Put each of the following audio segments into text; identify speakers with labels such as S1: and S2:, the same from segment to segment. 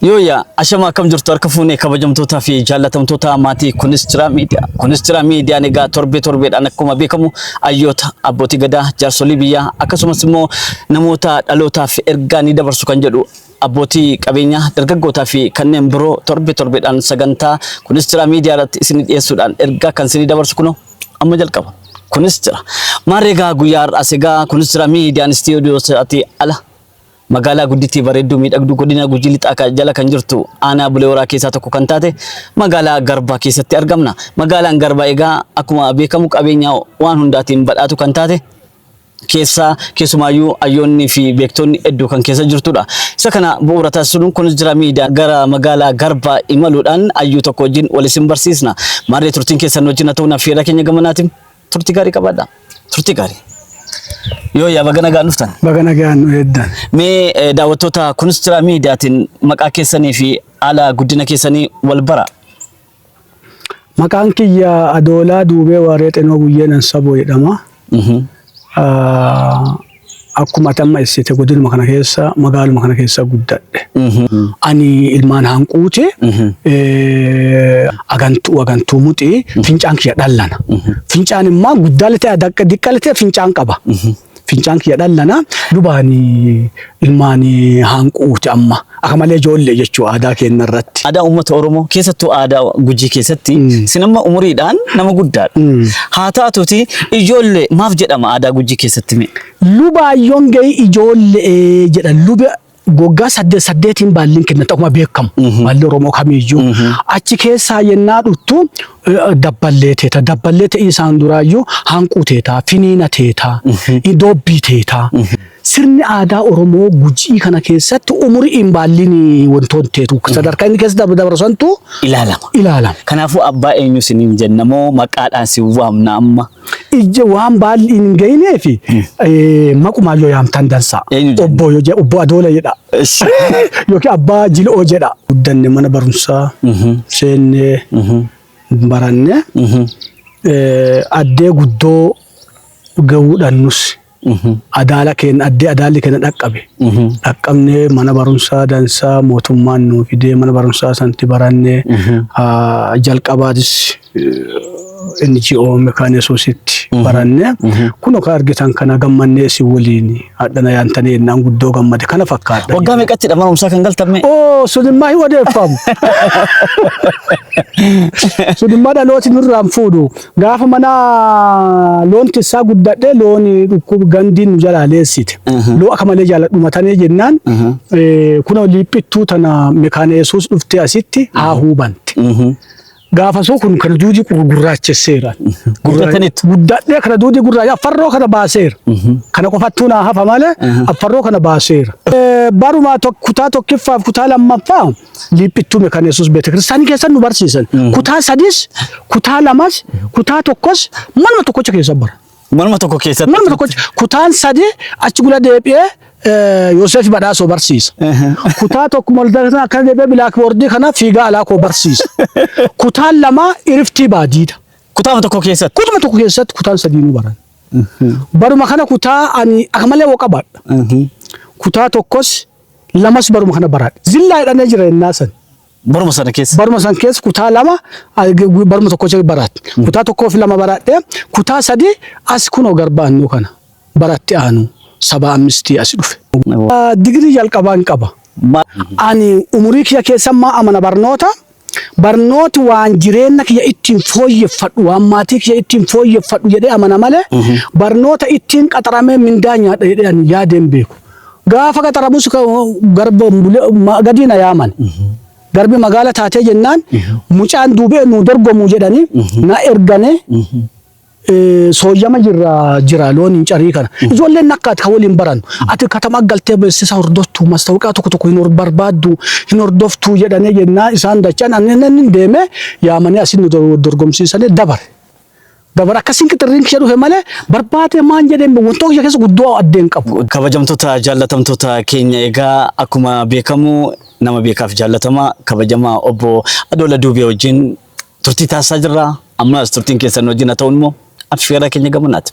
S1: Yooya ashama kam jirtu harka fuunee kabajamtoota fi jaallatamtoota maatii kunis jira miidiyaa. Kunis jira miidiyaan egaa torbeedhaan akkuma beekamu hayyoota abbootii gadaa jaarsolii biyyaa akkasumas immoo namoota dhalootaaf ergaa ni dabarsu kan jedhu abbootii qabeenyaa dargaggootaa fi kanneen biroo torbeedhaan sagantaa kunis jira miidiyaa irratti isin dhiyeessuudhaan ergaa kan isin dabarsu kunoo amma jalqaba. Kunis jira mareegaa guyyaa har'aas egaa kunis jira miidiyaan istiidiyoo sa'aatii ala magaalaa guddittii bareedduu miidhagduu godina Gujii Lixaa jala kan jirtu aanaa Bulee Horaa keessaa tokko kan taate magaalaa Garbaa keessatti argamna. Magaalaan Garbaa egaa akkuma beekamu qabeenyaa waan hundaatiin badhaatu kan taate keessumaayyuu hayyoonnii fi beektonni hedduu kan keessa jirtudha. Isa kana bu'uura taasisuun kunis jira miidiyaa gara magaalaa Garbaa imaluudhaan hayyuu tokko wajjin wal isin barsiisna. Maarree turtiin keessan wajjin haa ta'u affeerraa keenya gamanaatiin turtii gaarii qabaadha. Turtii gaarii. Yooya bagana gaan dhuftan.
S2: Bagana gaan eddan.
S1: Mee daawwattoota kunis jira miidiyaatiin maqaa keessanii fi haala guddina keessanii wal bara.
S2: Maqaan kiyya Adoolaa Duubee Waaree Xenoo Guyyeenan Saboo jedhama. Akkuma tamma ibsite godinuma kana keessa magaaluma kana keessa guddadhe. Ani ilmaan hanquute agantuu muxii fincaan kiyya dhallana. Fincaan immoo guddaalite diqqalite fincaan qaba. Fincaan kiyya dhallana lubaani ilmaan hanquute amma akka malee ijoollee jechuu aadaa keenya irratti.
S1: Aadaa uummata Oromoo keessattuu aadaa Gujii keessatti sinamma umuriidhaan nama guddaadha. Haa taatuuti ijoollee maaf jedhama aadaa Gujii keessatti mee?
S2: Lubaayyoon gahii ijoollee jedhan luba goggaa saddeetiin baalliin kennan akkuma beekamu maalli Oromoo kamiiyyuu achi keessaa yennaa dhuttu dabballee teeta isaan duraayyuu hanquu teetaa finiina teetaa doobbii teetaa sirni aadaa Oromoo Gujii kana keessatti umuriin baalliin wantoon teetu sadarkaa inni keessa dabarsantu ilaalama.
S1: Kanaafuu abbaa eenyu siniin jennamoo maqaadhaan si waamna amma?
S2: Ija waan baalli hin gaineefi maqumaayyoo yaamtan dansa. Obbo Adoola jedha. Yookiin abbaa Jil'oo jedha. Guddanne mana barumsaa seennee baranne addee guddoo ga'uudhaan nus adaalli keenya dhaqqabe. Dhaqqabnee mana barumsaa dansaa mootummaan nuu fidee mana barumsaa sanatti barannee jalqabaatis NGO mekaanee soositti baranne kun akka argitan kana gammannee si waliin hadhana yaantanii ennaan guddoo gammade kana fakkaadha.
S1: Waggaa meeqattidha mana barumsaa kan galtamme?
S2: Sunimmaa hin odeeffamu. Sunimmaa dhalooti nurraan fuudhu gaafa mana loon tissaa guddadhe loon dhukkuba gandiin nu jalaa leessite. Loo akka malee jaaladhumatanii jennaan kuna liiphittuu tana mekaanee soos dhuftee asitti haa huubante. Gaafa soo kun kana duudi gurraachesseera. Guddadhee kana duudi gurraacha affarroo kana baaseera. Kana qofattuu naa hafa malee affarroo kana baaseera. Baruma kutaa tokkiffaaf kutaa lammaffaa liiphittuu mekaaneesus beetekiristaanii keessa nu barsiisan. Kutaa sadis kutaa lamas kutaa tokkos manuma tokkocha keessa bara.
S1: Manuma tokko keessatti.
S2: Manuma tokkocha kutaan sadii achi gula deebi'ee Yoosef Badhaasoo barsiisa. Kutaa tokko moldaa akka deebi'ee bilaakboordii kana fiigaa alaa koo barsiisa. Kutaan lama iriftii baadiidha.
S1: Kutaama tokko keessatti.
S2: Kutuma tokko keessatti kutaan sadii nu baran. Baruma kana kutaa ani akka malee waqabaadha. Kutaa tokkos lamas baruma kana baraadha. Zillaa hidhanee jira ennaa san.
S1: Baruma sana keessa.
S2: Baruma san keessa kutaa lama baruma tokkocha baraatti. Kutaa tokkoo fi lama baraadhee kutaa sadii as kunoo garbaannuu kana baratti aanu. Saba amnistii as dhufe. Digirii jalqabaan qaba. Ani umurii kiyya keessammaa amana barnooti waan jireenya kiyya ittiin fooyyeffadhu waan maatii kiyya ittiin fooyyeffadhu jedhee amana malee barnoota ittiin qaxaramee mindaa nyaadha jedhee ani yaadeen beeku. Gaafa qaxaramus garba gadiina yaaman. Garbi magaala taatee jennaan mucaan duubee nu dorgomuu jedhanii na ergane. Sooyyama jira loon hin carii kana. Ijoolleen nakkaati kan waliin baran. Ati katama galtee beeksisa hordoftuu mastawqaa tokko hin barbaaddu hin hordoftuu jedhanii jennaa isaan dachaan annan deeme yaamanii asin nu dorgomsiisanii dabare. Dabara akkasiin qixirriin kishee dhufe malee barbaade maan jedheen wantoota keessa guddoo addeen qabu.
S1: Kabajamtoota jaallatamtoota keenya egaa akkuma beekamu nama beekaaf jaallatamaa kabajamaa obbo Adoola Duubee wajjin turtii taasisaa jirra. Ammas turtiin keessan wajjin haa ta'u immoo affeerraa keenya gamanaati.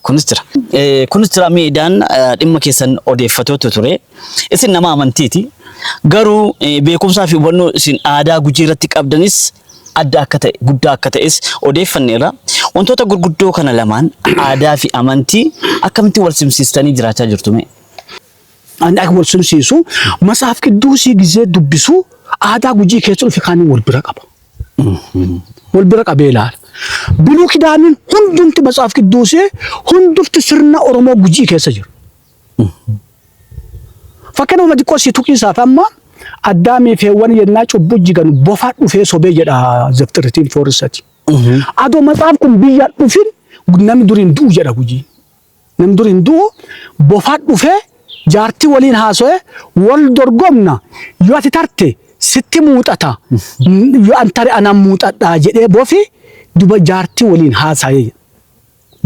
S1: Kunis jira miidhaan dhimma keessan odeeffatoota ture. isin nama amantiiti. Garuu beekumsaa fi hubannoo isin aadaa Gujii irratti qabdanis adda akka ta'e guddaa akka ta'es odeeffanneera. Wantoota gurguddoo kana lamaan aadaa fi amantii akkamitti wal simsiistanii jiraachaa jirtu mee?
S2: Ani akka wal simsiisu Matsaaf Qidduusii gizee dubbisu aadaa Gujii keessa dhufe kaaniin wal bira qaba. Wal bira qabee ilaala. Biluu Kidaaniin hundumti Matsaaf Qidduusii hundumti sirna Oromoo Gujii keessa jiru. Fakkeenya xiqqoo si tuqisaaf amma Addaamii fi Heewwan yennaa cubbuu jigan bofaa dhufee sobee jedha Zeftirtiin Foorissati. Adoo Matsaaf kun biyya dhufin namni duriin du'u jedha Gujii. Namni duriin du'u bofaa dhufee jaartii waliin haasa'ee wal dorgomna yoo ati tarte sitti muuxata yoo antare anaan muuxadhaa jedhee bofi duba jaartii waliin haasa'ee.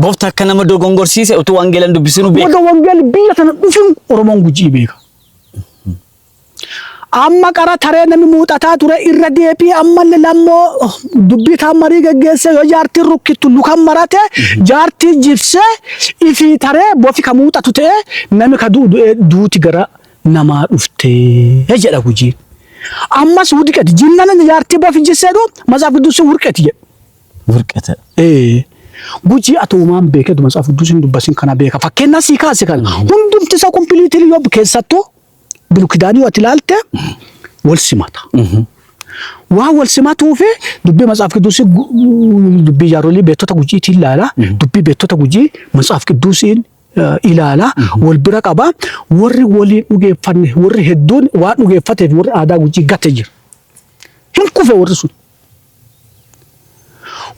S1: Bofta akka nama dogongorsiise utuu wangeelan dubbisinu beeka.
S2: Wada wangeelli biyya tana dhufin Oromoon Gujii beeka. Amma qara taree namni muuxataa ture irra deebii ammallee lammoo dubbii taamarii geggeesse yoo jaartii rukkittu lukan marate jaartii jibsee ifi taree bofi ka muuxatu ta'e namni ka duuti gara namaa dhuftee jedha Gujii. Ammas wurqati jinnaan jaartii bofi jibseedhu Matsaaf Qidduusii wurqati jedhu.
S1: Wurqata.
S2: Gujii atuumaan beekatu Matsaaf Qidduusiin dubbasin kana beeka. Fakkeenyaa sii kaase kana hundumti isa kompiliitii yoo keessattuu Biluu Kidaanii wati ilaalte wal simata. Waa wal simatuu fi dubbii Matsaaf Qidduusii dubbii jaarolii beektota Gujiitiin ilaala. Dubbii beektota Gujii Matsaaf Qidduusiin ilaala. Wal bira qaba. Warri waliin dhugeeffanne warri hedduun waan dhugeeffateef warri aadaa Gujii gate jira. Hin kufe warri sun.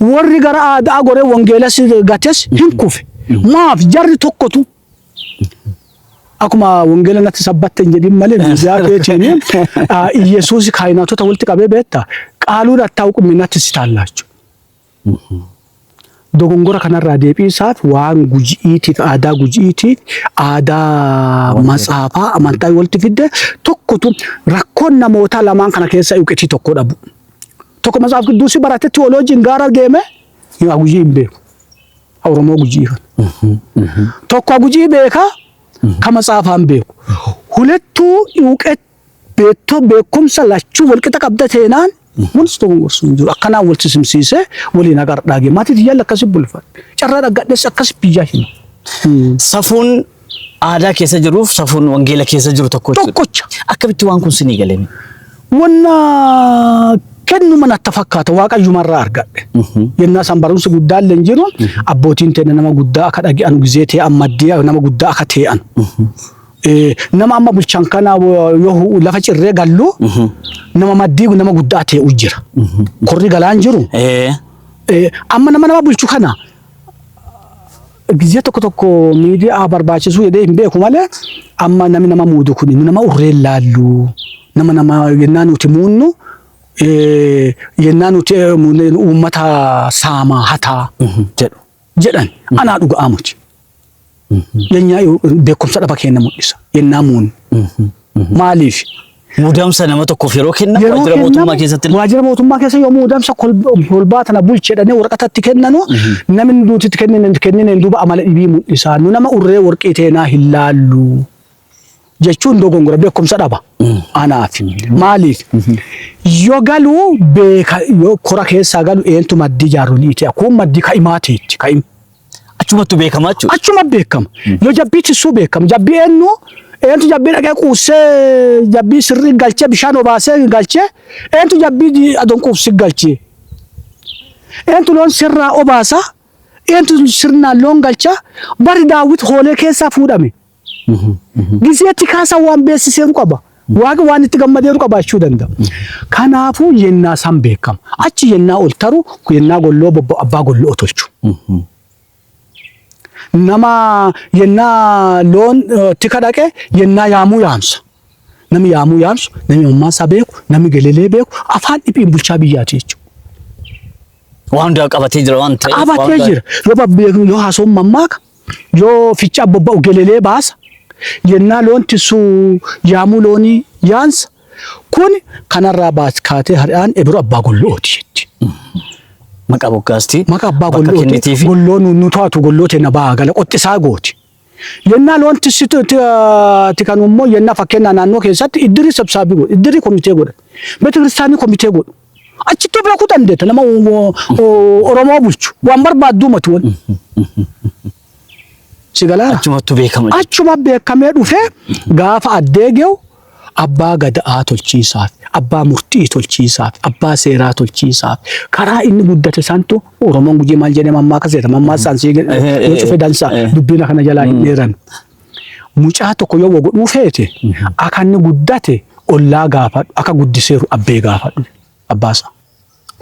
S2: Warri gara aadaa goree wangeelas gates hin kufe. Maaf jarri tokkotu. Akkuma wangeela natti sabbatte hin jedhin malee biyyaa keetiin Iyesuus kaayinaatota walitti qabee beektaa qaaluun attaa'u qumminatti si taallaachu. Dogongora kanarraa deebiisaaf waan Gujiitii aadaa Gujiitii aadaa Matsaafaa amantaa walitti fidde tokkotu rakkoon namoota lamaan kana keessa yuuqitii tokko dhabu. Tokko Matsaaf Qidduusii baratee teoloojii gaara deeme yaa Gujii hin beeku. Oromoo Gujii kan. Tokko Gujii beeka. Kama Matsaafaan beeku. Hulettuu yuuqet beektoo beekumsa lachuu walqixa qabda teenaan walis dogongorsuun jiru. Akkanaan wal simsiisee waliin agar dhaage. Maatii xiyyaalla akkasii bulfadhe. Carraa dhaggadhees akkasii biyyaa hima.
S1: Safuun aadaa keessa jiruuf safuun wangeela keessa jiru tokkocha.
S2: Tokkocha.
S1: Akkamitti waan kun sinii galame?
S2: Wanna kennuma natti fakkaata Waaqayyumarraa argadhe. Yennaa san barumsi guddaan leen jiru abbootiin teenya nama guddaa akka dhagi'an gizee ta'e ammaddee nama guddaa akka ta'an. Nama amma bulchan kana yoo lafa cirree gallu nama maddii nama guddaa ta'e jira. Korri galaan jiru. Amma nama bulchu kana gizee tokko miidiyaa barbaachisu jedhee hin beeku malee amma nama muudu kun nama urree laallu nama yennaa nuti muunnu yennaa nuti uummata saamaa hataa jedhan anaa dhuga'amuti. Yennaa beekumsa dhaba kenna mul'isa yennaa muun maaliif?
S1: Muudamsa nama tokkoof yeroo kenna waajjira mootummaa keessatti.
S2: Waajjira mootummaa keessa yoo muudamsa kolbaa tana bulcheedhanii waraqatatti kennanu namni nuti kennine duuba amala dhibii mul'isa. Nu nama urree warqii teenaa hin laallu. Jechuun dogongora beekumsa dhaba. Anaaf maaliif? Yoo galuu beeka yoo kora keessaa galu eentu maddii jaaroliiti akkuma maddii ka'imaateetti ka'im.
S1: Achumattu beekama jechuudha.
S2: Achuma beekama. Yoo jabbii tissuu beekama. Jabbii eentu jabbii dhaqee quusee jabbii sirrii galchee bishaan obaasee galchee eentu jabbii adoon quubsi galchee. Eentu loon sirraa obaasa eentu sirnaan loon galcha bari Daawit hoolee keessaa fuudhame. Gizeetti kaasa waan beessiseeru qaba. Waaqa waan itti gammadeeru qabaachuu danda'a. Kanaafuu yennaa san beekama. Achi yennaa ol taru yennaa golloo abbaa golloo tolchu. Nama yennaa loon tika dhaqe yennaa yaamuu yaamsa. Nami yaamuu yaamsu nami ummaasaa beeku nami gelelee beeku afaan dhiphiin bulchaa biyyaati jechuudha.
S1: Waan hundaa qabatee jira waan ta'eef.
S2: Qabatee jira. Yoo babbeeku yoo haasawun mammaaka yoo fichaa bobba'u gelelee baasa. Yennaa loon tissuu yaamuu loonii yaansa kun kanarraa baaskaatee har'aan ebiroo abbaa gollooti jetti.
S1: Maqaa boggaastii.
S2: Maqaa abbaa gollooti. Golloon nu to'atu golloote na baa gala qottisaa gooti. Yenna wanti situ tikanu mo yenna fakkenna naannoo keessatti iddiri sabsaabii godhe iddiri komitee godhe beetikiristaanii komitee godhe achitti beeku dandeetta nama Oromoo bulchu waan barbaaddu matu wal sigala achuma beekamee dhufe gaafa addeegeew abbaa gadaa tolchiisaaf abbaa murtii tolchiisaaf abbaa seeraa tolchiisaaf karaa inni guddate santu Oromoon gujii maal jedhee mammaa kaseeta mammaa saansii yoo cufe dansa dubbina kana jalaa hin dheeran mucaa tokko yoo godhuu feete akka inni guddate ollaa gaafa akka guddiseeru abbee gaafa abbaasa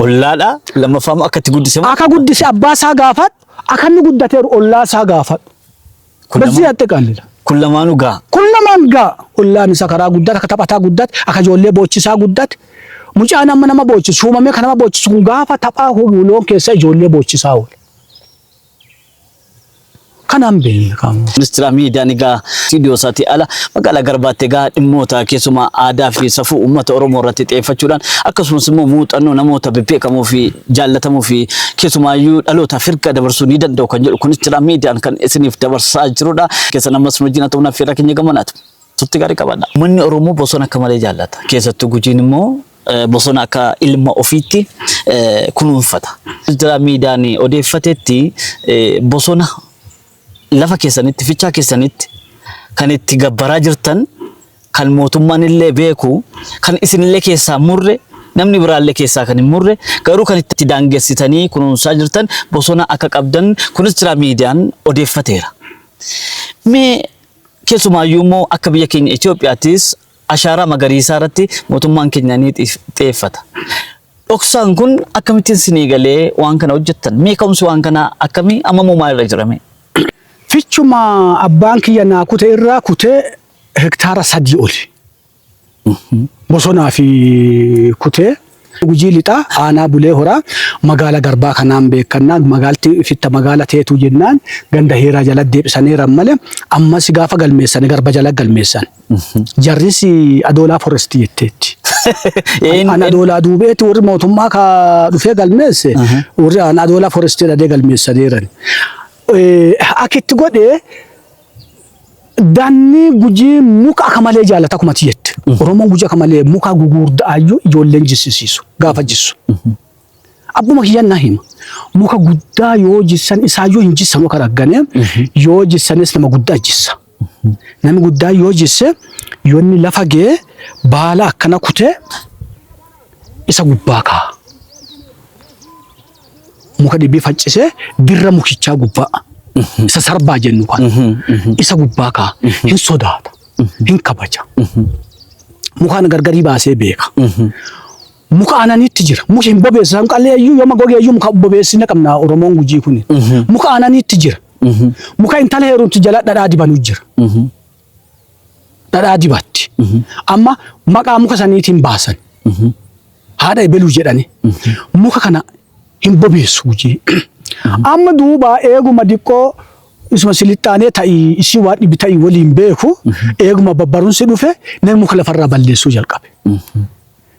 S1: ollaadha lammaffaa akkatti guddise
S2: akka guddise abbaasaa gaafa akka inni guddateeru ollaasaa gaafa basi yatte qalila
S1: kullamaanu
S2: gaa ollaan isa karaa guddate akka taphataa guddate akka ijoollee boochisaa guddate mucaan amma nama boochisu uumamee kan nama boochisu kun gaafa taphaa loon keessa ijoollee boochisaa oole. Kanaan beekamu.
S1: Ministeera miidiyaan egaa stuudiyoo isaatii ala magaalaa Garbaatti egaa dhimmoota keessumaa aadaa fi safuu uummata Oromoo irratti xiyyeeffachuudhaan akkasumas immoo muuxannoo namoota beekamoo fi jaallatamoo fi keessumaayyuu dhalootaaf hirga dabarsuu ni danda'u kan jedhu ministeera miidiyaan kan isiniif dabarsaa jirudha. Keessan ammas wajjin ta'uun affeerraa keenya gamanaatu. Turtii gaarii qabaadha. Uummanni Oromoo bosona akka malee jaallata. Keessattuu Gujiin immoo bosona akka ilma ofiitti kunuunfata. Ministeera miidiyaan odeeffatetti bosona lafa keessanitti fichaa keessanitti kan itti gabbaraa jirtan kan mootummaan illee beeku kan isinillee keessaa murre namni biraallee keessaa kan hin murre garuu kan itti daangessitanii kunuunsaa jirtan bosona akka qabdan ministeera miidiyaan odeeffateera. Mee keessumaayyuu immoo akka biyya keenya Itoophiyaattis ashaaraa magariisaa irratti mootummaan keenya ni xiyyeeffata. Dhoksaan kun akkamittiin sinii galee waan kana hojjettan? Mee ka'umsi waan kana akkamii ammamoo maalirra jirame?
S2: Fichuma abbaan kiyya naa kutee irraa kutee hektaara 3 oli. Bosonaa fi kutee Gujii lixaa aanaa Bulee Horaa magaala Garbaa kanaan beekannaan magaalti fitta magaala teetu jennaan ganda heeraa jala deebisanii rammale ammas gaafa galmeessan Garba jala galmeessan. Jarris Adoolaa Forestii jetteetti. Ana Adoolaa duubeetti warri mootummaa ka dhufee galmeesse warri ana Adoolaa Forestii dhadhee galmeessaniiran. Akitti godhee danni Gujii muka akka malee jaallata akkuma tiyyetti. Oromoon Gujii akka malee muka gugurdaayyuu ijoolleen jissisiisu gaafa jissu. Abbuma kiyyaan na hima. Muka guddaa yoo jissan isaayyuu hin jissan muka raggane yoo jissanis nama guddaa jissa. Namni guddaa yoo jisse yoo inni lafa ga'e baala akkana kutee isa gubbaa kaa'a. Muka dhibii faccisee dirra mukichaa gubbaa isa sarbaa jennu kan isa gubbaa kaa'a hin sodaata hin kabaja. Mukaan gargarii baasee beeka. Muka aananiitti jira. Muka hin bobeessan qalleeyyuu yoo magogeeyyuu muka bobeessine qabna Oromoon Gujii kun. Muka aananiitti jira. Muka intala heerumti jala dhadhaa dibanu jira. Dhadhaa dibatti. Amma maqaa muka saniitiin baasan. Haadha ebeluu jedhani. Muka kana hin bobeessu Gujii. Amma duuba eeguma diqqoo isuma silixaanee ta'ii isii waan dhibi ta'ii waliin beeku eeguma babbaruunsi dhufe namni muka lafarraa balleessuu jalqabe.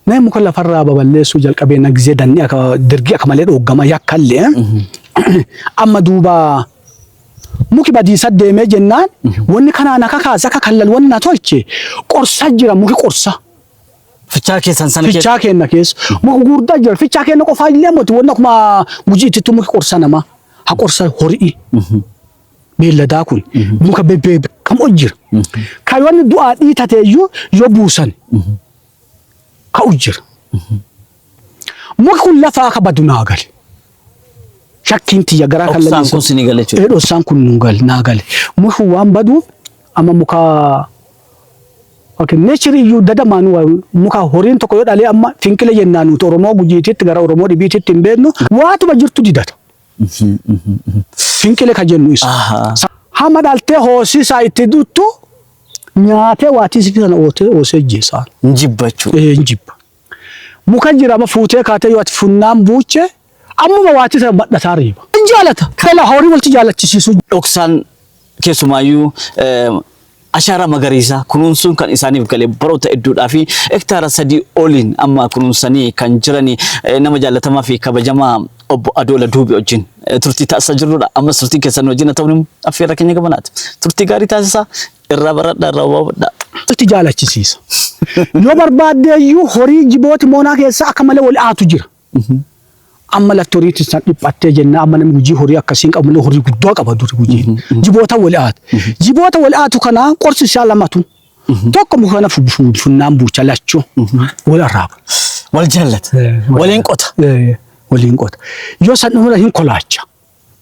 S2: Namni muka lafarraa balleessuu jalqabe na gizee danni akka dirgii akka malee dhooggama yakkallee. Amma duuba muki badiisa deemee jennaan wanni kanaan akka kaasa akka kallal wanni na tolche qorsa jira muki qorsa.
S1: Fichaa keessan sana keessa.
S2: Fichaa kenna keessa. Muka gurguddaa jira. Fichaa kenna qofaa illee moti wanni akkuma Gujiitti muki qorsa nama. Ha qorsa horii. Beelladaa kun muka beekamoo jira. Kan wanni du'aa dhiitateeyyuu yoo buusan ka'u jira. Muki kun lafaa akka badu naa gale. Shakkiin tiyya garaa kan
S1: lallisan. Dhoksaan kun sinii gale jechuudha.
S2: Dhoksaan kun naa gale. Muki waan baduuf amma muka nature iyyuu dadamaanu muka horiin tokko yoo dhalee amma finqile jennaan nuti Oromoo Gujiititti gara Oromoo dhibiititti hin beeknu waatuma jirtu didata. Finqile ka jennu isa. Hamma dhaltee hoosisaa itti duttu nyaatee waatii sana oosee jeesaan.
S1: Njibba jechuudha.
S2: Njibba. Muka jira amma fuutee kaatee yoo ati funnaan buuche ammuma waatii sana badhataa riiba. Jaalata. Kala horii walti jaalachisiisu.
S1: Dhoksaan keessumaayyuu ashaaraa magariisaa kunuunsuun kan isaaniif galee baroota hedduudhaa fi hektaara 3 oliin amma kunuunsanii kan jiranii nama jaallatamaa fi kabajamaa obbo Adoola Duubee wajjin turtii taasisaa jirrudha. Ammas turtii keessan wajjin ta'uun affeerra keenya gabanaati. Turtii gaarii taasisaa irraa baradhaa irraa hubadhaa.
S2: Turtii jaalachisiisa. Yoo barbaadde iyyuu horii jibooti moonaa keessa akka malee wal aatu jira. Amma lafti horiitti san dhiphattee jenna amma namni gujii horii akkasiin qabu malee horii guddaa qaba duri gujii. Jiboota wal aatu. Jiboota wal aatu kana qorsi isaa lamatu. Tokko mukana funnaan buucha lachuu wal arraaba.
S1: Wal jaallata. Waliin qota.
S2: Waliin qota. Yoo san dhumura hin kolaacha.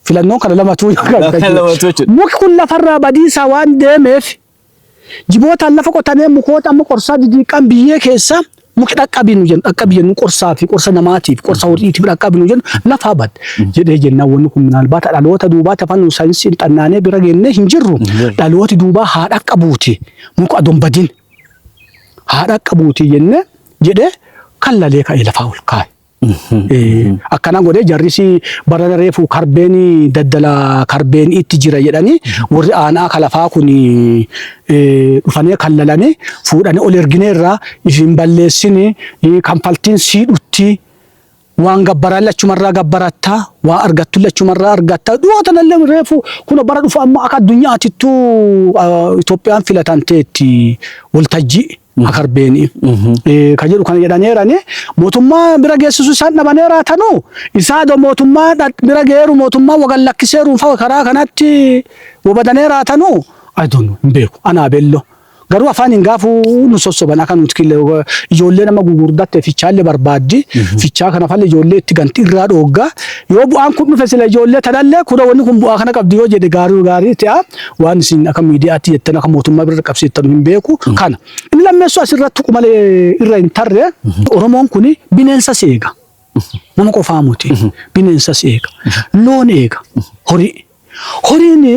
S2: Filannoon kana lamatu. Muki kun lafarraa badiisaa waan deemeef jiboota lafa qotanii mukoota amma qorsaa didiiqan biyyee keessa muki dhaqqabinu jennu dhaqqabinu qorsaa fi qorsa namaatiif qorsa horiitiif dhaqqabinu jennu lafaa bad jedhee jennaan wanni kun minaalbaata dhaloota duubaa tafan saayinsiin xannaanee bira geennee hin jirru dhalooti duubaa haa dhaqqabuuti muka adoon badin haa dhaqqabuuti jennee jedhee kallalee ka'ee lafaa ol kaa'e. Akkana godhee jarrisi bara reefu karbeenii daddala karbeenii itti jira jedhanii warri aanaa kalafaa kun dhufanii kallalanii fuudhanii ol ergineerraa isin balleessini kanfaltiin sii dhutti waan gabbaraa lachumarraa gabbaratta waan argattu lachumarraa argatta dhiyoota nallee reefu kun bara dhufu amma akka addunyaatittu Itoophiyaan filatanteetti waltajjii akarbeenii kan jedhu kana jedhaneerani mootummaa bira geessisu isaan dhabaneeraa tanuu isaa do mootummaa bira geeru mootummaa wagan lakkiseeruun fa'a karaa kanatti wabadaneeraa tanuu adoon hin beeku anaa bello garuu afaan hin gaafu nu sossoban akka nuti kille ijoollee nama gugurdatte fichaalle barbaaddi fichaa kana falle ijoollee itti ganti irraa dhoogga yoo bu'aan kun dhufe sila ijoollee tanallee kudha wanni kun bu'aa kana qabdi yoo jedhe gaarii ta'a waan isin akka miidiyaatti jettan akka mootummaa bira qabsiiftan hin beeku kana inni lammeessu asirratti qumalee irra hin tarre Oromoon kun bineensa seega nama qofaa muti bineensa seega loon eega horiin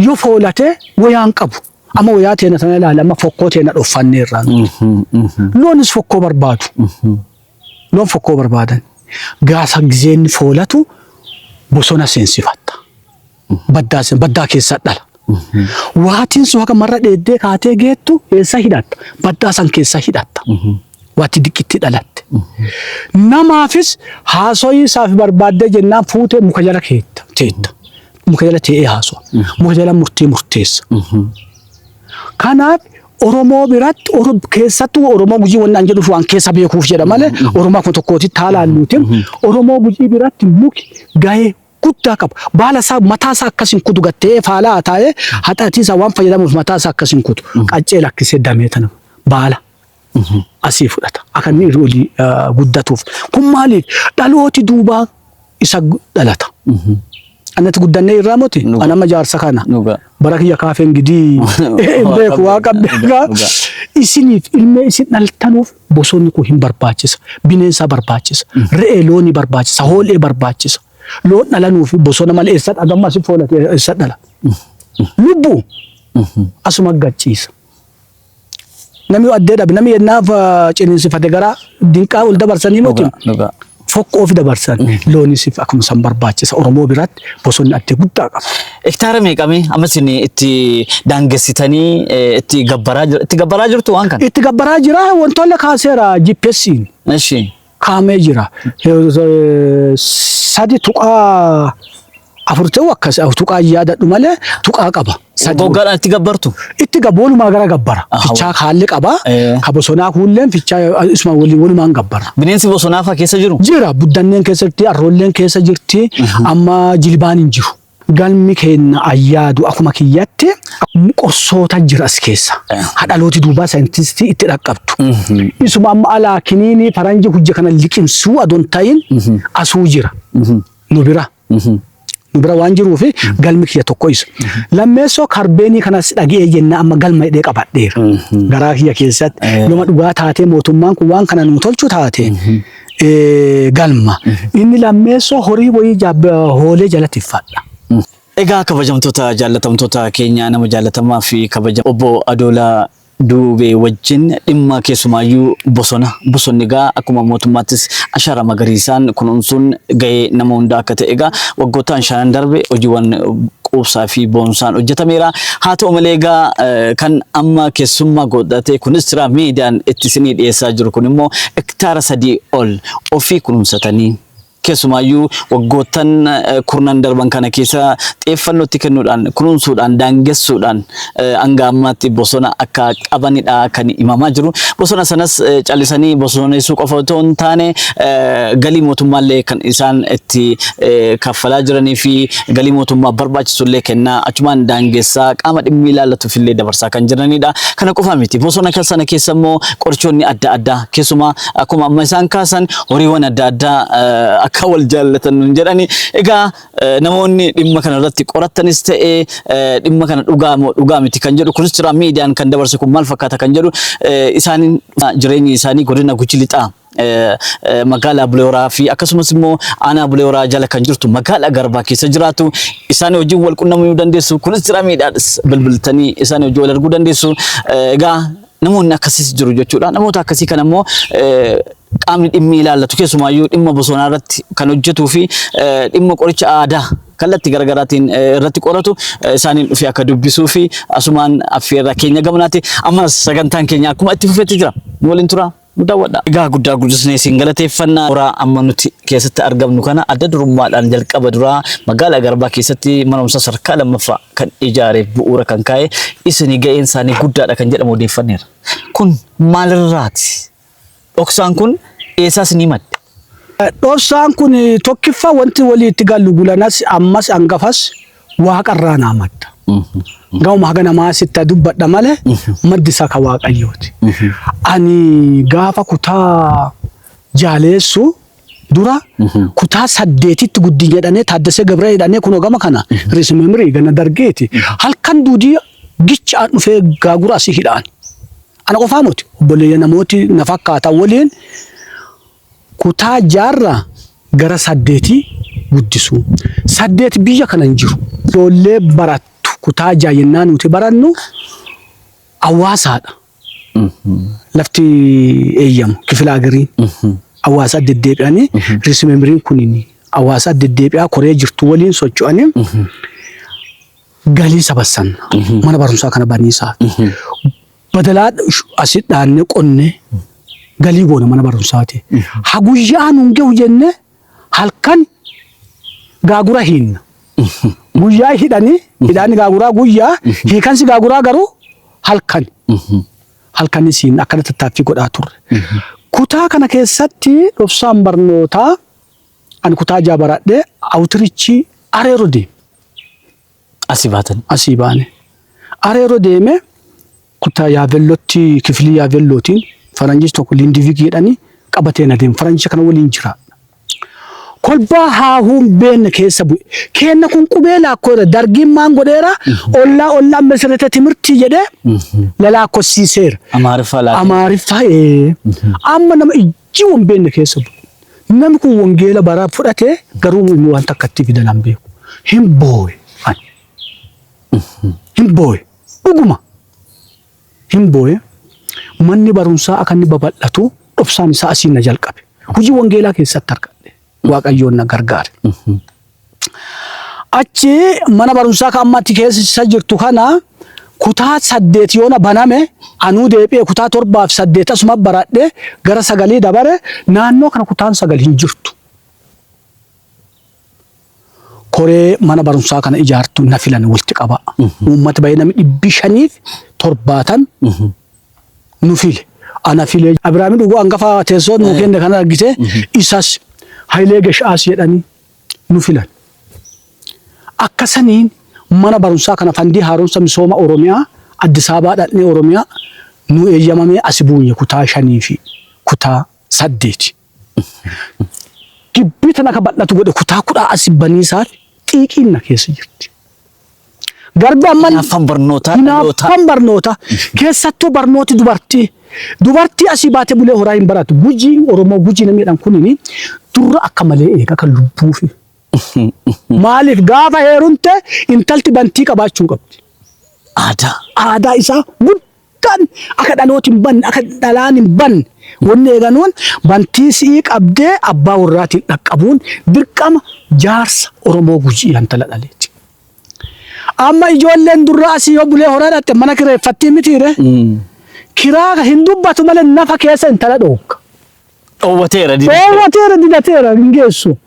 S2: yoo foolate wayaan qabu amma wayaa teena sana ilaala amma fokkoo teena dhoffanneerra loonis fokkoo barbaadu loon fokkoo barbaadan gaasa gizeen foolatu bosona seensifatta baddaa keessa dhala waatiin sun akka marra dheeddee kaatee geettu keessa hidhatta baddaa san keessa hidhatta waatti diqitti dhalatte namaafis haasoyii isaaf barbaaddee jennaan fuutee muka jala teetta muka jala te'ee haasoo muka jala murteessa. Kanaaf Oromoo biratti keessattuu Oromoo gujii waan jedhuuf waan keessa beekuuf jedha malee Oromoo kun tokkooti taalaalluutiin Oromoo gujii biratti muki gahee guddaa qaba. Baala isaa mataa isaa akkasiin kutu gattee faalaa taa'ee haxaatii isaa waan fayyadamuuf mataa isaa akkasiin kutu qaccee lakkisee damee tana baala asii fudhata akka inni olii guddatuuf. Kun maaliif dhalooti duubaa isa dhalata. Anatti guddannee irraa moti anama jaarsa kana bara kiyya kaafeen gidii beeku waa qabbeekaa isiniif ilmee isin dhaltanuuf bosonni kun hin barbaachisa bineensa barbaachisa re'ee looni barbaachisa hoolee barbaachisa loon dhalanuuf bosona malee eessa dhagamma si foolate eessa dhala lubbuu asuma gachiisa namni addee dhabe namni yennaaf ciniinsifate garaa dinqaa ol dabarsanii moti fokkoo fi dabarsan loonisif akkuma san barbaachisa Oromoo biratti bosonni addee guddaa qaba.
S1: Hektaara meeqamee ammas itti daangessitanii itti gabbaraa jirtu waan kana?
S2: Itti gabbaraa jira wantoonni kaaseera GPS'n.
S1: Eshi.
S2: Kaamee jira. Sadi tuqaa afur ta'u akkas tuqaa yaadadhu malee tuqaa qaba.
S1: Boggaadhaan itti gabbartu?
S2: Itti gabboolumaa gara gabbara. Fichaa haalli qaba. Ka bosonaa kuulleen fichaa isuma walumaan gabbara.
S1: Bineensi bosonaa fa'aa keessa jiru?
S2: Jira. Buddanneen keessa jirti, arroolleen keessa jirti, amma jilbaan hin jiru. Galmi keenya ayyaadu akkuma kiyyatti qorsoota jira as keessa. Hadhalooti duubaa saayintistii itti dhaqqabdu. Isuma amma alaa kiniini faranji hojja kana liqimsuu adoon ta'in asuu jira. Nu bira. Bira waan jiruufi galmi kiyya tokko isa. Lammeessoo karbeenii kanas dhagee jenna amma galma hidhee qabadheera. Garaa kiyya keessatti yooma dhugaa taatee mootummaan kun waan kana nu tolchu taate galma. Inni lammeessoo horii wayii hoolee jalatti uffadha.
S1: Egaa kabajamtoota jaallatamtoota keenya nama jaallatamaa fi kabajam obbo Adoola Duubee wajjin dhimma keessumaayyuu bosonni egaa akkuma mootummaattis ashara magariisaan kunuunsuun gahee nama hundaa akka ta'e egaa waggoottan 5 darbe hojiiwwan quubsaa fi boonsaan hojjetameera. Haa ta'u malee egaa kan amma keessummaa godhatee Kunistira miidiyaan itti isinii dhiyeessaa jiru kun immoo hektaara 3 ol ofii kunuunsatanii keessumayyuu waggoottan kurnan darban kana keessa xiyyeeffannootti kennuudhaan kunuunsuudhaan daangessuudhaan hanga ammaatti bosona akka qabanidha kan himamaa jiru. Bosona sanas callisanii bosoneessuu qofa otoo hin taane galii mootummaallee kan isaan itti kaffalaa jiranii fi galii mootummaa barbaachisullee kennaa achumaan daangessaa qaama dhimmi ilaallatuufillee dabarsaa kan jiranidha. Kana qofa miti. Bosona sana keessa immoo qorichoonni adda addaa keessumaa akkuma amma isaan kaasan horiiwwan adda addaa akka wal jaallatan jedhani. Egaa namoonni dhimma kana irratti qorattanis ta'ee dhimma kana dhugaa miti kan jedhu kunis jira miidiyaan kan dabarse kun maal fakkaata kan jedhu isaan jireenyi isaanii godina Gujii Lixaa magaalaa Bulee Horaa fi akkasumas immoo aanaa Bulee Horaa jala kan jirtu magaalaa Garbaa keessa jiraatu isaan wajjin wal qunnamuu dandeessu. Kunis jira miidhaadhas bilbiltanii isaan wajjin wal arguu dandeessu. Egaa namoonni akkasiis jiru jechuudha. Namoota akkasii kana immoo qaamni dhimmi ilaallatu keessumayyuu dhimma bosonaa irratti kan hojjetuu fi dhimma qoricha aadaa kallattii garaagaraatiin irratti qoratu isaaniin dhufee akka dubbisuu fi asumaan affeerra keenya gamnaati. Ammas sagantaan keenya akkuma itti fufeetti jira. Waliin tura. Daawwadha. Egaa guddaa guddisnee siin galateeffannaa. Horaa amma nuti keessatti argamnu kana adda durummaadhaan jalqaba duraa magaalaa Garbaa keessatti mana barumsaa sadarkaa lammaffaa kan ijaaree bu'uura kan kaa'e isinii ga'een isaanii guddaadha kan jedhamu odeeffanneera. Kun maalirraati? Dhoksaan kun eessaas ni madde?
S2: Dhoksaan kun tokkiffaa wanti walii itti gallu gulanas ammas hangafas waaqarraa naa madda. Gauma haga namaa sitta dubbadha malee maddi isaa ka Waaqayyooti. Ani gaafa kutaa jaaleessu dura kutaa 8tti guddin jedhanii Taaddasee Gabree jedhanii kunoo gama kana Risimemrii gana dargeeti. Halkan duudii gichaan dhufee gaagura asii hidhaan. Ana qofaa miti obboleeyyan namooti na fakkaatan waliin kutaa jaarraa gara 8 guddisu. 8 biyya kana hin jiru. Ijoollee barattu kutaa jaayennaa nuti barannu hawaasaadha. Lafti eeyyamu kifila agirii hawaasa deddeebi'anii Risimemriin kunini hawaasa deddeebi'aa koree jirtu waliin socho'anii galii sabassan mana barumsaa kana baniisaa. Badalaa asit dhaanne qonne galii goona mana barumsaati. Haguyyaan hunge jenne halkan gaagura hinna. Guyyaa hidhani gaaguraa guyyaa hiikansi gaaguraa garuu halkan. Halkanis hin akkana tattaaffii godhaa turre. Kutaa kana keessatti dhoksaan barnootaa ani kutaa jaa baradhee awutirichi areero deeme. Asii baane. Areero deeme kutaa yaavellotti kifilii yaavellootiin faranjis tokko Lindiviik jedhanii qabatee na deeme. Faranjisa kana waliin jira. Kolbaa haahuun beenne keessa bu'e. Kenna kun qubee laakkoodha. Dargiin maan godheera ollaa mesirete timirtii jedhee lalaakkosiiseera. Amaariffaa amma nama ijji waan beenne keessa bu'e. Namni kun wangeela baraa fudhatee garuu waan takka itti fidan hin beeku. Hin booye. Hin booye. Dhuguma. Hin booye. Manni barumsaa akka inni babal'atu dhoksaan isaa asiin na jalqabe. Hojii wangeelaa keessatti argadhe. Waaqayyoon na gargaare. Achi mana barumsaa kan ammatti keessa jirtu kana kutaa 8 yoona baname anuu deebi'ee kutaa 7 fi 8 asuma baradhee gara 9 dabare naannoo kana kutaan 9 hin jirtu. Koree mana barumsaa kana ijaartu na filan walitti qaba. Uummata baay'ee namni 570 nu file. Ana file Abrahaam dhuguu hangafa teessoo nu kenne kana argite isas Hayilee Gashaas jedhanii nu filan. Akkasaniin mana barumsaa kana fandii haaromsa misooma Oromiyaa Addis Ababaa dhaqnee Oromiyaa nu eeyyamamee asi buunye kutaa 5 fi kutaa 8. Gibbii tana akka bal'atu godhe kutaa 10 asi baniisaaf xiiqiin na keessa jirti. Garbi amman
S1: Afaan
S2: barnoota keessattuu barnooti dubartii asii baatee Bulee Horaa hin baratu. Gujii Oromoo Gujii namni kunini durra akka malee eega kan lubbuufi. Maaliif gaafa heerumte intalti bantii qabaachuu qabdi. Aadaa isaa guddaan akka dhalooti hin banne akka dhalaan hin banne wanni eeganuun bantii si'ii qabdee abbaa warraatiin dhaqqabuun dirqama jaarsa Oromoo Gujii intala dhaleeti. Amma ijoolleen durra asii yoo Bulee Horaa dhatte mana kireeffattii mitiire. Kiraa hin dubbatu malee nafa keessa intala dhookka.
S1: Dhoowwateera
S2: didateera hin geessu.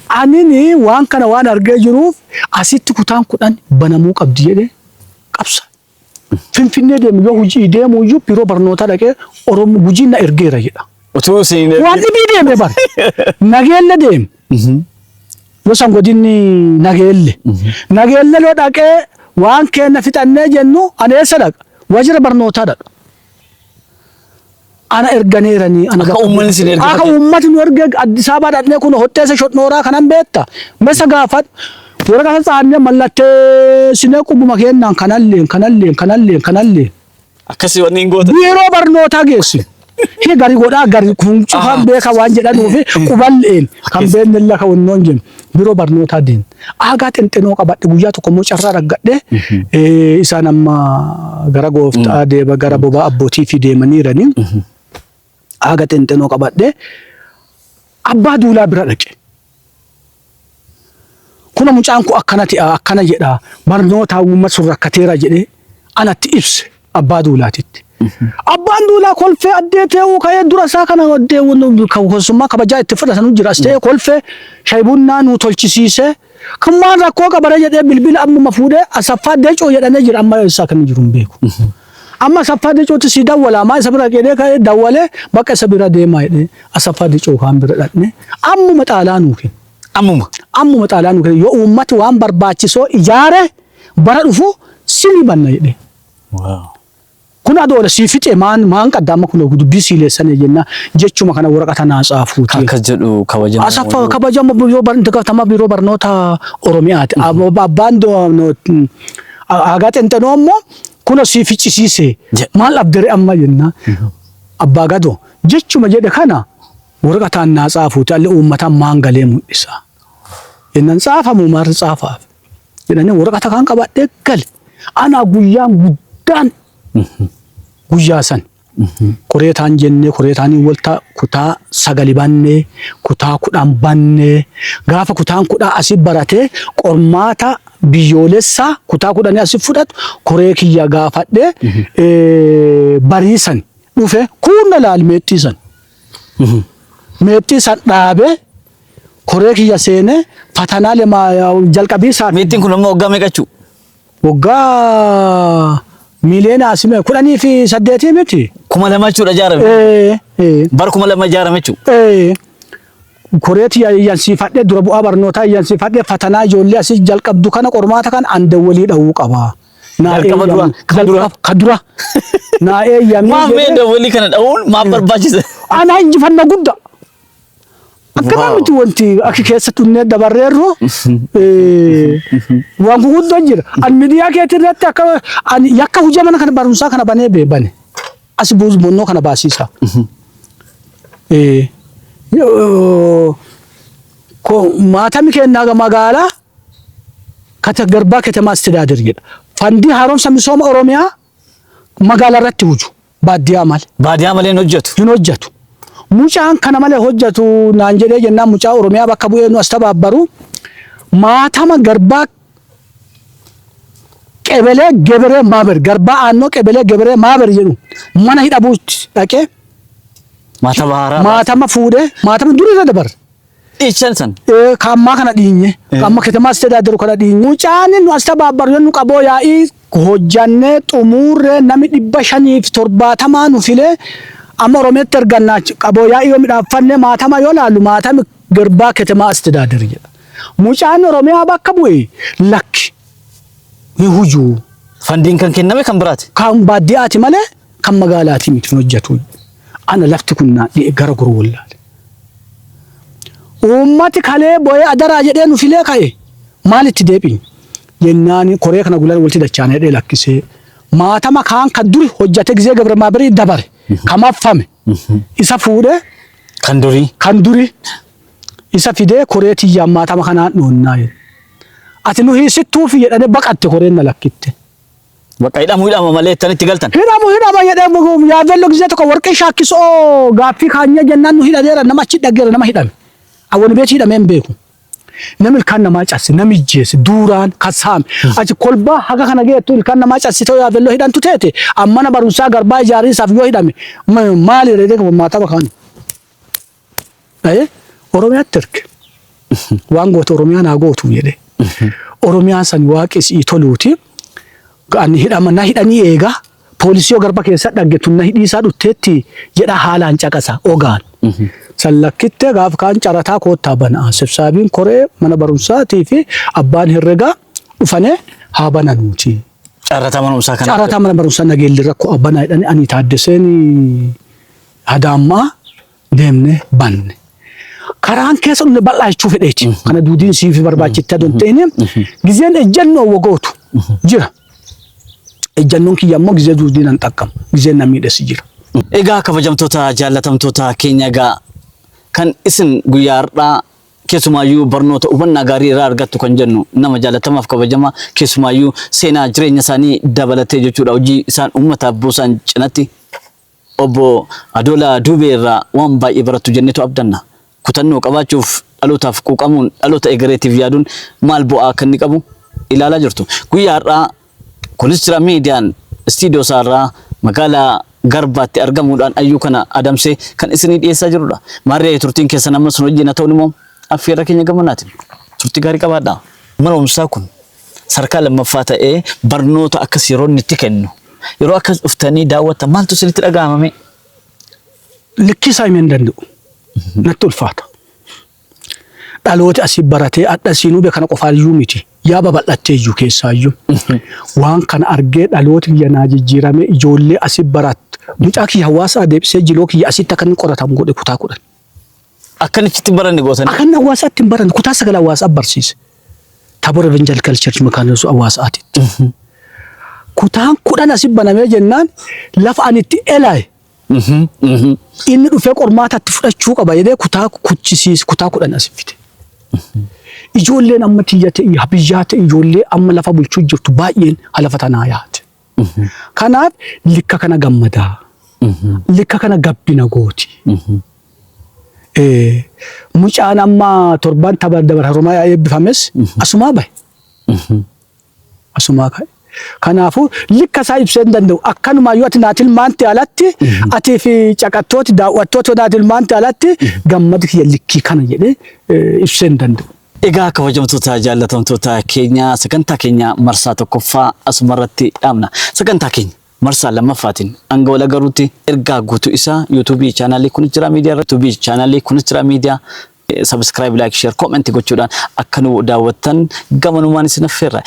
S2: Anini waan kana waan argee jiruuf asitti kutaan kudhan banamuu qabdi jedhee qabsa. Finfinnee deemu yoo hojii deemu iyyuu biiroo barnootaa dhaqee Oromoo hojii na ergeera jedha.
S1: Utuu siin
S2: Waan dhibii deeme bar. Nageelle deemu. Yoo san godinni nageelle. Nageelle loo dhaqee waan kenna fixannee jennu ani eessa dhaqa? Waajjira barnootaa dhaqa. Ana erganeeranii ana
S1: akka uummanni sin erga
S2: akka uummati nu erga Addis Ababa dhaqnee kun hotteessa shotnooraa kanan beekta. Mesa gaafat warra kana saannee mallattee sinee qubuma kennaan kanallee.
S1: akkasii wanni hin goota.
S2: Biiroo barnootaa geessi. Hii gari godhaa gari kun cufaan beeka waan jedhanuufi quballeen kan beennella ka wannoon jennu biiroo barnootaa deemu. Aagaa xinxinoo qabadhe guyyaa tokko immoo carraa dhaggadhe isaan amma gara gooftaa deeba gara bobaa abbootii fi deemaniiranii. Aagaa xinxinoo qabadhe abbaa duulaa bira dhaqe. Kuna mucaan kun akkana jedha barnootaa uummata sun rakkateera jedhee anatti ibse abbaa duulaatitti. Abbaan duulaa kolfee addee ta'uu ka'ee dura isaa kana addee kawwasummaa kabajaa itti fudhatan jira as ta'ee kolfee shaayii bunnaa nu tolchisiise kan maan rakkoo qabare jedhee bilbila ammuma fuudhee Asaffaa Deecoo jedhamee jira amma isaa kan jiru hin beeku. Amma Asaffaa Deecootti si dawwala maa isa bira qeedee ka'ee dawwalee bakka isa bira deemaa jedhee Asaffaa Deecoo kan bira dhaqne ammuma xaalaa nuu kenna. Ammuma xaalaa nuu kenna yoo uummati waan barbaachisoo ijaare bara dhufu sini banna jedhee. Kuna dole si fixe maan qaddama kun dubbii siileessanii jenna jechuma kana waraqata naa fuuti.
S1: Akka jedhu kabajama.
S2: Asaffaa kabajama biiroo barnoota Oromiyaati. Abbaan aagaa xinxinoo immoo kuna si ficcisiise maal abdare amma jenna. Abbaa gadoo jechuma jedhe kana waraqataan naa fuuti allee uummataan maan galee mul'isa. Yennan xaafamu maarri xaafaaf. Jedhanii waraqata kan qabadhee gal ana guyyaan guddaan. Guyyaa san koreetaan jennee koreetaanii walta kutaa 9 bannee kutaa 10 bannee gaafa kutaan 10 asii baratee qormaata biyyoolessaa kutaa 10 asii fudhatu koree kiyya gaafadhee bariisan dhufe kunna laal meexxiisan dhaabee koree kiyya seenee fatanaa lama jalqabiisaa.
S1: Meexxiin kun ammoo waggaa meeqachuu?
S2: Waggaa miliyoona asime 18 miti.
S1: 2000 jechuudha ijaarame. Bara 2000 ijaarame jechuudha. Koreeti yansiifadhee dura bu'aa barnootaa yansiifadhee fatanaa ijoollee asii jalqabdu kana qormaata kan andawwalii dha'uu qaba. Kadura. Naa eeyyamee. Maa mee dawwalii kana dha'uun maaf barbaachisa?
S2: Ana injifannoo guddaa. Akkana miti wanti akka keessattuu inni dabarreerru waan guguddoo jira. An miidiyaa keetii irratti akka yakka hojii mana kana barumsaa kana banee beebane as buusbonnoo kana baasiisa. Maatami kennaa magaalaa kata garbaa katamaa istidaadir jedha. Fandii haaromsa misooma Oromiyaa magaalaa irratti buju baadiyyaa malee.
S1: Baadiyyaa malee hin
S2: hojjetu. Mucaan kana malee hojjetu naan jedhee jennaan mucaa Oromiyaa bakka bu'ee nu as tabaabbaru maatama garbaa qebelee geberee maaber garbaa aannoo qebelee geberee maaber jedhu mana hidhabuutti dhaqee maatama fuudhee maatama durii irra dabar.
S1: Ichan san.
S2: Kammaa kana dhiinye kamma kitamaa istedaaderu kana dhiinye mucaan nu as tabaabbaru nu qaboo yaa'ii hojjannee xumuurree nami 570 nu filee. Amma Oromiyaatti ergannaa qaboo yaa'ii yoo midhaafannee maatama yoo laallu maatami garbaa katamaa istidaadir jedha. Mucaan Oromiyaa bakka bu'e lakki ni hujuu.
S1: Fandiin kan kenname kan biraati.
S2: Kan baadiyyaati malee kan magaalaati miti hojjetu. Ana lafti kun gara guruu wallaale. Uummati kalee boo'ee adaraa jedhee nu filee ka'e maalitti deebiin jennaan koree kana gulan walti dachaanee dhee lakkisee maatama kaan kan duri hojjate gizee gabra maabirii dabare. Kamaffame isa fuudhee kan durii isa fidee koree tiyyaa maatama kanaan dhoonnaa jedhe. Ati nu hiisittuufi jedhanii baqatte koreen na lakkitte.
S1: Bakka hidhama malee itti galtan.
S2: Hidhama jedhee yaabelloo gizee tokko warqee shaakkisoo gaaffii kaanya jennaan nu hidhadeera nama achi dhaggeera nama hidhame. Awwal beeti hidhamee hin beeku. Namni ilkaan namaa cabse nami ijjeesse duuraan kasaame achi kolbaa haga kana geettu ilkaan namaa cabsitoo yaabelloo hidhantu teete amma na barumsaa garbaa ijaarisaaf yoo hidhame maali reedee maatama kaani. Oromiyaa terk waan goota Oromiyaa naa gootu jedhe Oromiyaa san waaqes itoluuti kan hidhamana hidhanii eega poolisii garba keessa dhaggetu na hidhiisaa dhutteetti jedha haalaan caqasa ogaan sallakkitte gaaf kaan carataa koottaa banaa sibsaabiin koree mana barumsaatii fi abbaan herrega dhufane haa bananuuti
S1: Carrata manumsaa kana.
S2: Carrata mana barumsaa nageelli rakkoo abbanaa jedhanii ani taaddeseen hadaammaa deemne banne. Karaan keessa dhufne bal'aa jechuu fedheeti. Kana duudiin siif barbaachitta don ta'ini gizeen ejjannoo wagootu jira. Ejjannoon kiyya immoo gizee duudiin an xaqqamu. Gizeen na miidhesi jira.
S1: Egaa kabajamtoota jaallatamtoota keenya egaa kan isin guyyaa har'aa keessumaayyuu barnoota hubannaa gaarii irraa argattu kan jennu nama jaallatamaaf kabajamaa keessumaayyuu seenaa jireenya isaanii dabalatee jechuudha hojii isaan uummataaf buusan cinatti obbo Adoolaa Duubee irraa waan baay'ee barattu jennetu abdanna. Kutannoo qabaachuuf dhalootaaf quuqamuun dhaloota egereetiif yaaduun maal bu'aa akka inni qabu ilaalaa jirtu. Guyyaa har'aa kunis jira miidiyaan istiidiyoo isaarraa magaalaa Garbaatti argamuudhaan ayyuu kana adamsee kan isinii dhiyeessaa jirudha. Maarree turtiin keessan amma sun wajjin haa ta'u immoo affeerra keenya gamanaatiin turtii gaarii qabaadha. Mana barumsaa kun sarkaa lammaffaa ta'ee barnoota akkas yeroo inni itti kennu yeroo akkas dhuftanii daawwattan maaltu isinitti dhaga'amame?
S2: Likkisaa himuu hin danda'u. Natti ulfaata. Dhalooti asii baratee adhasiinuu beekana qofaayyuu miti. Yaa babal'attee iyyuu keessaayyuu. Waan kana argee dhalooti kiyya naa jijjiirame ijoollee asii barattu. Mucaa kiyya hawaasaa deebisee jiloo kiyya asitti akka inni qoratamu godhe kutaa kudhan.
S1: Akkanitti baranne gootanii?
S2: Akkan hawaasaatti hin baranne kutaa sagal hawaasaa barsiise. Tabora Evangelical Church Makaanessuu hawaasaatitti. Kutaan kudhan asii banamee jennaan lafa ani itti elaaye. Inni dhufee qormaatatti fudhachuu qaba jedhee kutaa kuchisiis kutaa kudhan asii fide. Ijoolleen amma tiyyate biyyaa ta'e ijoollee amma lafa bulchuu jirtu baay'een lafa tanaa yaate. Kanaaf likka kana gammadaa. Likka kana gabbina gooti. Mucaan amma torban dabar Haromayaa eebbifames asumaa bahe. Asumaa ka'e. Kanaafuu likka isaa ibsee hin danda'u. Akkanumaayyuu ati naa tilmaante alatti atii fi caqattooti daawwattooti naa tilmaante alatti gammadu kiyya likkii kana jedhee ibsee hin danda'u.
S1: Egaa kabajamtoota jaallatamtoota keenya sagantaa keenya marsaa tokkoffaa asumarratti dhaabna. Sagantaa keenya marsaa lammaffaatiin hanga wal agaruutti ergaa guutuu isaa YouTube chaanalii Kunis Jira Miidiyaa irratti YouTube chaanalii Kunis Jira Miidiyaa subscribe, like, share, comment gochuudhaan akka nu daawwattan gamanumaan isin affeerra.